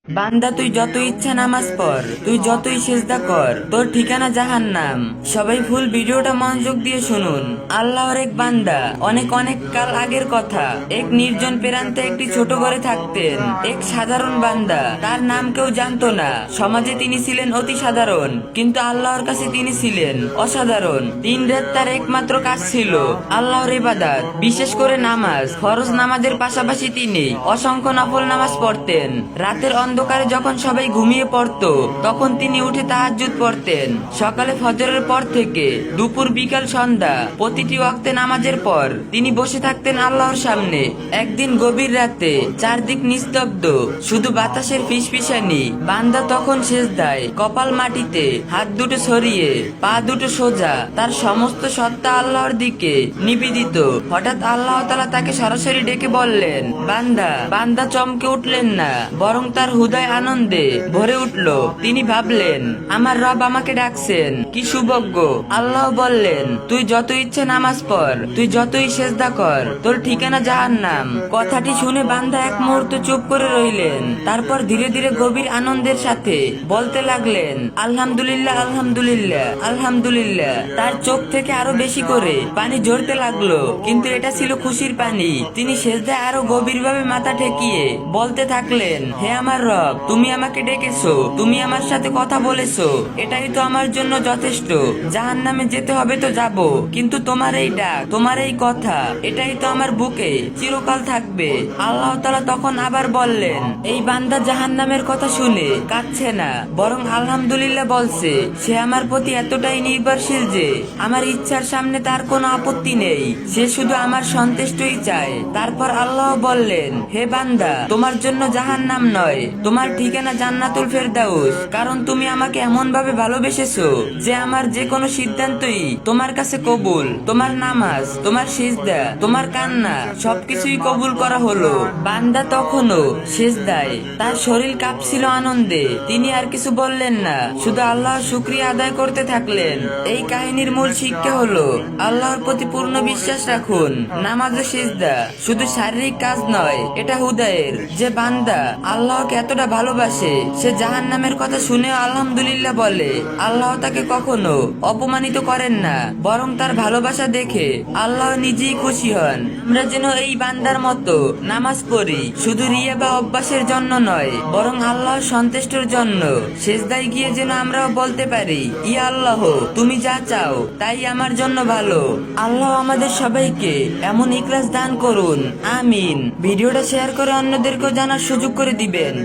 বান্দা তুই যত ইচ্ছা নামাজ পড়, তুই যতই সেজদা কর, তোর ঠিকানা জাহান্নাম। সবাই ফুল ভিডিওটা মনোযোগ দিয়ে শুনুন। আল্লাহর এক বান্দা, অনেক অনেক কাল আগের কথা, এক নির্জন প্রান্তে একটি ছোট ঘরে থাকতেন এক সাধারণ বান্দা। তার নাম কেউ জানতো না। সমাজে তিনি ছিলেন অতি সাধারণ, কিন্তু আল্লাহর কাছে তিনি ছিলেন অসাধারণ। দিন রাত তার একমাত্র কাজ ছিল আল্লাহর ইবাদত, বিশেষ করে নামাজ। ফরজ নামাজের পাশাপাশি তিনি অসংখ্য নফল নামাজ পড়তেন। রাতের অন্ধকারে যখন সবাই ঘুমিয়ে পড়তো, তখন তিনি উঠে তাহাজ্জুদ পড়তেন। সকালে ফজরের পর থেকে দুপুর বিকাল সন্ধ্যা প্রতিটি ওয়াক্তে নামাজের পর তিনি বসে থাকতেন আল্লাহর সামনে। একদিন গভীর রাতে চারদিক নিস্তব্ধ, শুধু বাতাসের ফিসফিসানি। বান্দা তখন সেজদায়, কপাল মাটিতে, হাত দুটো ছড়িয়ে, পা দুটো সোজা, তার সমস্ত সত্তা আল্লাহর দিকে নিবেদিত। হঠাৎ আল্লাহ তাআলা তাকে সরাসরি ডেকে বললেন, বান্দা। বান্দা চমকে উঠলেন না, বরং তার হৃদয় আনন্দে ভরে উঠল। তিনি ভাবলেন, আমার রব আমাকে ডাকছেন, কি সৌভাগ্য। আল্লাহ বললেন, তুই যত ইচ্ছে নামাজ পড়, তুই যতই সেজদা কর, তোর ঠিকানা জাহান্নাম। কথাটি শুনে বান্দা এক মুহূর্ত চুপ করে রইলেন। তারপর ধীরে ধীরে গভীর আনন্দের সাথে বলতে লাগলেন, আলহামদুলিল্লাহ, আলহামদুলিল্লাহ, আলহামদুলিল্লাহ। তার চোখ থেকে আরো বেশি করে পানি ঝরতে লাগলো, কিন্তু এটা ছিল খুশির পানি। তিনি সেজদায় আরো গভীরভাবে মাথা ঠেকিয়ে বলতে থাকলেন, হে আমার রব, তুমি আমাকে ডেকেছো, তুমি আমার সাথে কথা বলেছো, এটাই তো আমার জন্য যথেষ্ট। জাহান্নামে যেতে হবে তো যাব, কিন্তু তোমার এই ডাক, তোমার এই কথা, এটাই তো আমার বুকে চিরকাল থাকবে। আল্লাহ তাআলা তখন আবার বললেন, এই বান্দা জাহান্নামের কথা শুনে কাঁদছে না, বরং আলহামদুলিল্লাহ বলছে। সে আমার প্রতি এতটাই নির্ভরশীল যে আমার ইচ্ছার সামনে তার কোনো আপত্তি নেই। সে শুধু আমার সন্তুষ্টই চায়। তারপর আল্লাহ বললেন, হে বান্দা, তোমার জন্য জাহান্নাম নয়, তোমার ঠিকানা জান্নাতুল ফেরদাউস। কারণ তুমি আমাকে এমন ভাবে ভালোবেসেছো যে আমার যে কোনো সিদ্ধান্তই তোমার কাছে কবুল। তোমার নামাজ, তোমার সিজদা, তোমার কান্না, সবকিছুই কবুল করা হলো। বান্দা তখনও সিজদায়, তার শরীর কাঁপছিল আনন্দে। তিনি আর কিছু বললেন না, শুধু আল্লাহর শুকরিয়া আদায় করতে থাকলেন। এই কাহিনীর মূল শিক্ষা হলো, আল্লাহর প্রতি পূর্ণ বিশ্বাস রাখুন। নামাজ ও সিজদা শুধু শারীরিক কাজ নয়, এটা হৃদয়ের। যে বান্দা আল্লাহকে এতটা ভালোবাসে, সে জাহান্নামের কথা শুনেও আলহামদুলিল্লাহ বলে। আল্লাহ তাকে কখনো অপমানিত করেন না, বরং তার ভালোবাসা দেখে আল্লাহ নিজেই খুশি হন। আমরা যেন এই বান্দার মতো নামাজ পড়ি, শুধু রিয়া বা অভ্যাসের জন্য নয়, বরং আল্লাহর সন্তুষ্টির জন্য। সেজদায় গিয়ে যেন আমরাও বলতে পারি, ইয়া আল্লাহ, তুমি যা চাও তাই আমার জন্য ভালো। আল্লাহ আমাদের সবাইকে এমন ইখলাস দান করুন, আমিন। ভিডিওটা শেয়ার করে অন্যদেরকেও জানার সুযোগ করে দিবেন।